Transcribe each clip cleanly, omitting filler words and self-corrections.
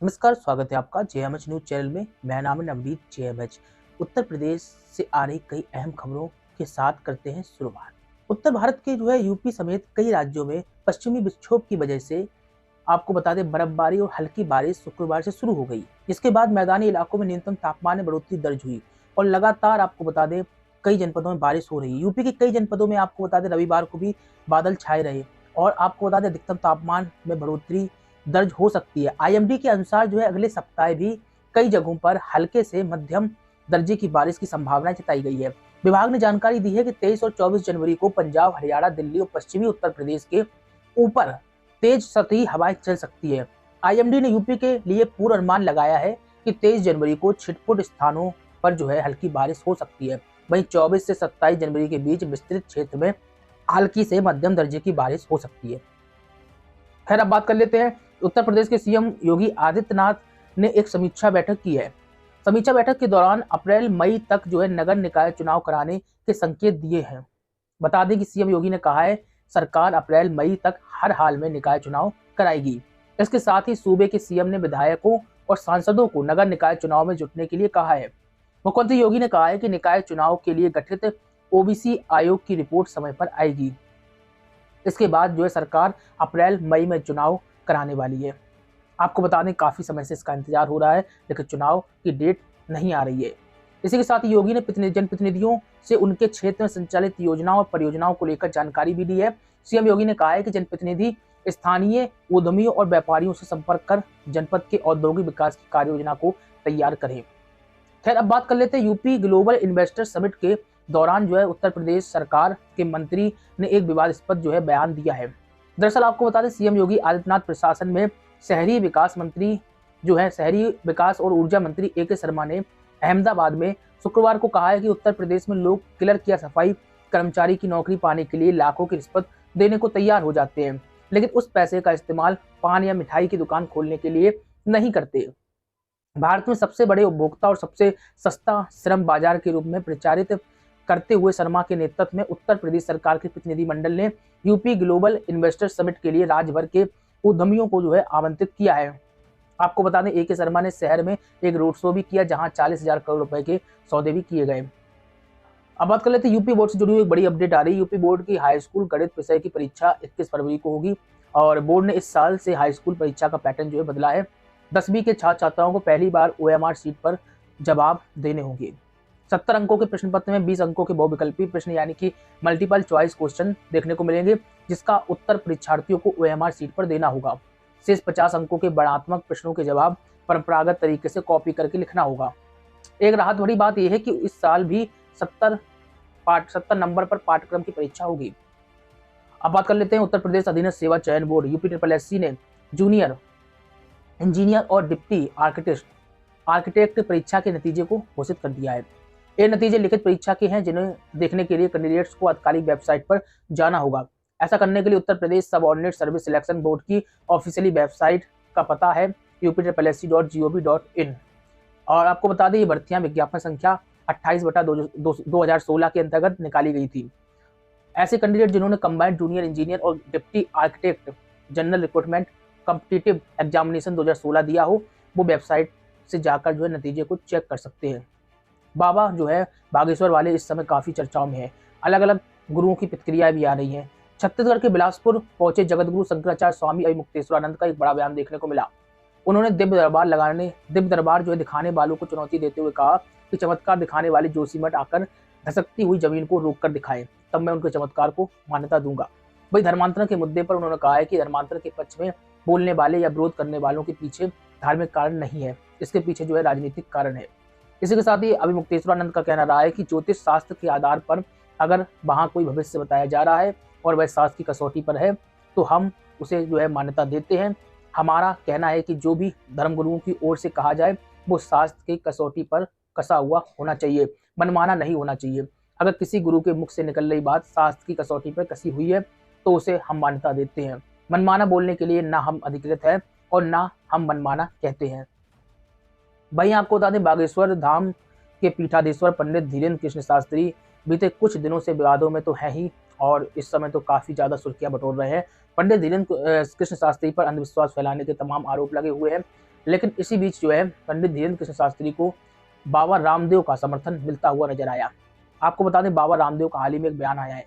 नमस्कार, स्वागत है आपका जेएमएच न्यूज चैनल में। मेरा नाम है नवनीत जेएमएच। उत्तर प्रदेश से आ रही कई अहम खबरों के साथ करते हैं शुरुआत। उत्तर भारत के यूपी समेत कई राज्यों में पश्चिमी विक्षोभ की वजह से आपको बता दें बर्फबारी और हल्की बारिश शुक्रवार से शुरू हो गई। इसके बाद मैदानी इलाकों में न्यूनतम तापमान में बढ़ोतरी दर्ज हुई और लगातार आपको बता दें कई जनपदों में बारिश हो रही है। यूपी के कई जनपदों में आपको बता दें रविवार को भी बादल छाए रहे और आपको बता दें अधिकतम तापमान में बढ़ोतरी दर्ज हो सकती है। आईएमडी के अनुसार अगले सप्ताह भी कई जगहों पर हल्के से मध्यम दर्जे की बारिश की संभावना जताई गई है। विभाग ने जानकारी दी है कि 23 और 24 जनवरी को पंजाब, हरियाणा, दिल्ली और पश्चिमी उत्तर प्रदेश के ऊपर तेज सतही हवाएं चल सकती है। आईएमडी ने यूपी के लिए पूर्वानुमान लगाया है कि 23 जनवरी को छिटपुट स्थानों पर हल्की बारिश हो सकती है। वहीं 24 से 27 जनवरी के बीच विस्तृत क्षेत्र में हल्की से मध्यम दर्जे की बारिश हो सकती है। खैर, अब बात कर लेते हैं। उत्तर प्रदेश के सीएम योगी आदित्यनाथ ने एक समीक्षा बैठक की है। समीक्षा बैठक के दौरान अप्रैल मई तक नगर निकाय चुनाव कराने के संकेत दिए हैं। बता दें कि सीएम योगी ने कहा है सरकार अप्रैल मई तक हर हाल में निकाय चुनाव कराएगी। इसके साथ ही सूबे के सीएम ने विधायकों और सांसदों को नगर निकाय चुनाव में जुटने के लिए कहा है। मुख्यमंत्री योगी ने कहा है कि निकाय चुनाव के लिए गठित ओबीसी आयोग की रिपोर्ट समय पर आएगी। इसके बाद सरकार अप्रैल मई में चुनाव कराने वाली है। आपको बता दें काफी समय से इसका इंतजार हो रहा है, लेकिन चुनाव की डेट नहीं आ रही है। इसी के साथ ही योगी ने जनप्रतिनिधियों से उनके क्षेत्र में संचालित योजनाओं और परियोजनाओं को लेकर जानकारी भी दी है। सीएम योगी ने कहा है कि जनप्रतिनिधि स्थानीय उद्यमियों और व्यापारियों से संपर्क कर जनपद के औद्योगिक विकास की कार्य योजना को तैयार करें। खैर, अब बात कर लेते हैं यूपी ग्लोबल इन्वेस्टर समिट के दौरान उत्तर प्रदेश सरकार के मंत्री ने एक विवादास्पद बयान दिया है। दरअसल आपको बता दें सीएम योगी आदित्यनाथ प्रशासन में शहरी विकास मंत्री शहरी विकास और ऊर्जा मंत्री ए के शर्मा ने अहमदाबाद में शुक्रवार को कहा है कि उत्तर प्रदेश में लोग क्लर्क या सफाई कर्मचारी की नौकरी पाने के लिए लाखों की रिश्वत देने को तैयार हो जाते हैं, लेकिन उस पैसे का इस्तेमाल पान या मिठाई की दुकान खोलने के लिए नहीं करते। भारत में सबसे बड़े उपभोक्ता और सबसे सस्ता श्रम बाजार के रूप में प्रचारित करते हुए शर्मा के नेतृत्व में उत्तर प्रदेश सरकार के प्रतिनिधिमंडल ने यूपी ग्लोबल इन्वेस्टर समिट के लिए राज्य भर के उद्यमियों को आमंत्रित किया है। आपको बता दें ए के शर्मा ने शहर में एक रोड शो भी किया जहां 40,000 करोड़ रुपए के सौदे भी किए गए। अब बात कर लेते हैं यूपी बोर्ड से जुड़ी हुई एक बड़ी अपडेट आ रही है। यूपी बोर्ड की हाई स्कूल गणित विषय की परीक्षा 21 फरवरी को होगी और बोर्ड ने इस साल से हाई स्कूल परीक्षा का पैटर्न बदला है। 10वीं के छात्र छात्राओं को पहली बार ओएमआर सीट पर जवाब देने होंगे। 70 अंकों के प्रश्न पत्र में 20 अंकों के बहुविकल्पी प्रश्न यानी कि मल्टीपल चॉइस क्वेश्चन देखने को मिलेंगे, जिसका उत्तर परीक्षार्थियों को ओएमआर सीट पर देना होगा। शेष 50 अंकों के वर्णनात्मक प्रश्नों के जवाब परंपरागत तरीके से कॉपी करके लिखना होगा। एक राहत भरी बात यह है कि इस साल भी 70 नंबर पर पाठ्यक्रम की परीक्षा होगी। अब बात कर लेते हैं उत्तर प्रदेश अधीनस्थ सेवा चयन बोर्ड यूपीएससी ने जूनियर इंजीनियर और डिप्टी आर्किटेक्ट परीक्षा के नतीजे को घोषित कर दिया है। ये नतीजे लिखित परीक्षा के हैं, जिन्हें देखने के लिए कैंडिडेट्स को आधिकारिक वेबसाइट पर जाना होगा। ऐसा करने के लिए Uttar Pradesh subordinate service selection board की ऑफिशियली वेबसाइट का पता है upsc.gov.in। और आपको बता दें ये भर्तियां विज्ञापन संख्या 28/2016 के अंतर्गत निकाली गई थी। ऐसे कैंडिडेट जिन्होंने कंबाइंड जूनियर इंजीनियर और deputy architect general recruitment competitive examination 2016 दिया हो, वो वेबसाइट से जाकर नतीजे को चेक कर सकते हैं। बाबा बागेश्वर वाले इस समय काफी चर्चाओं में है। अलग अलग गुरुओं की प्रतिक्रियाएं भी आ रही हैं। छत्तीसगढ़ के बिलासपुर पहुंचे जगतगुरु शंकराचार्य स्वामी अभिमुक्तेश्वरानंद का एक बड़ा बयान देखने को मिला। उन्होंने दिव्य दरबार दिखाने वालों को चुनौती देते हुए कहा कि चमत्कार दिखाने वाले जोशीमठ आकर धसकती हुई जमीन को रोक कर दिखाएं, तब मैं उनके चमत्कार को मान्यता दूंगा। वही धर्मांतरण के मुद्दे पर उन्होंने कहा है कि धर्मांतरण के पक्ष में बोलने वाले या विरोध करने वालों के पीछे धार्मिक कारण नहीं है, इसके पीछे राजनीतिक कारण है। इसी के साथ ही अभिमुक्तेश्वरानंद का कहना रहा है कि ज्योतिष शास्त्र के आधार पर अगर वहां कोई भविष्य बताया जा रहा है और वह शास्त्र की कसौटी पर है तो हम उसे मान्यता देते हैं। हमारा कहना है कि जो भी धर्मगुरुओं की ओर से कहा जाए वो शास्त्र की कसौटी पर कसा हुआ होना चाहिए, मनमाना नहीं होना चाहिए। अगर किसी गुरु के मुख से निकल रही बात शास्त्र की कसौटी पर कसी हुई है तो उसे हम मान्यता देते हैं। मनमाना बोलने के लिए ना हम अधिकृत है और ना हम मनमाना कहते हैं। वहीं आपको बता दें बागेश्वर धाम के पीठाधीश्वर पंडित धीरेन्द्र कृष्ण शास्त्री बीते कुछ दिनों से विवादों में तो है ही और इस समय तो काफी ज्यादा सुर्खियां बटोर रहे हैं। पंडित धीरेन्द्र कृष्ण शास्त्री पर अंधविश्वास फैलाने के तमाम आरोप लगे हुए हैं। लेकिन इसी बीच जो है पंडित धीरेन्द्र कृष्ण शास्त्री को बाबा रामदेव का समर्थन मिलता हुआ नजर आया। आपको बता दें, बाबा रामदेव का हाल ही में एक बयान आया है।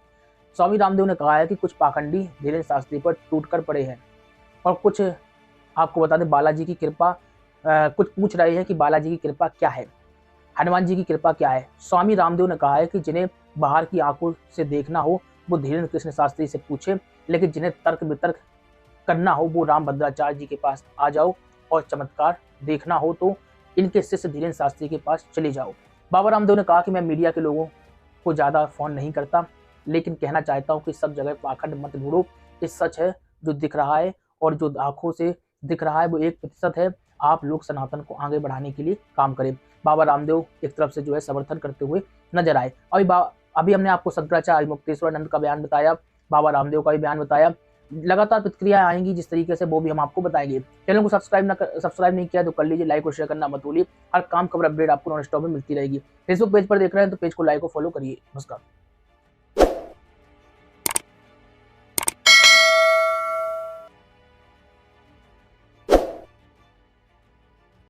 स्वामी रामदेव ने कहा है कि कुछ पाखंडी धीरेन्द्र शास्त्री पर टूट कर पड़े हैं और कुछ, आपको बता दें, बालाजी की कृपा, कुछ पूछ रहे हैं कि बालाजी की कृपा क्या है, हनुमान जी की कृपा क्या है। स्वामी रामदेव ने कहा है कि जिन्हें बाहर की आंखों से देखना हो वो धीरेन्द्र कृष्ण शास्त्री से पूछे, लेकिन जिन्हें तर्क वितर्क करना हो वो रामभद्राचार्य जी के पास आ जाओ, और चमत्कार देखना हो तो इनके शिष्य धीरेन्द्र शास्त्री के पास चले जाओ। बाबा रामदेव ने कहा कि मैं मीडिया के लोगों को ज़्यादा फोन नहीं करता, लेकिन कहना चाहता हूँ कि सब जगह पाखंड मत ढूंढो। ये सच है जो दिख रहा है, और जो आंखों से दिख रहा है वो 1% है। आप लोग सनातन को आगे बढ़ाने के लिए काम करें। बाबा रामदेव एक तरफ से जो है समर्थन करते हुए नजर आए। अभी हमने आपको शंकराचार्य मुक्तेश्वरानंद का बयान बताया, बाबा रामदेव का भी बयान बताया। लगातार प्रतिक्रिया आएंगी जिस तरीके से, वो भी हम आपको बताएंगे। चैनल को सब्सक्राइब नहीं किया तो कर लीजिए, लाइक और शेयर करना मत भूलिए। हर काम खबर अपडेट आपको नॉन स्टॉप में मिलती रहेगी। फेसबुक पेज पर देख रहे हैं तो पेज को लाइक और फॉलो करिए। नमस्कार।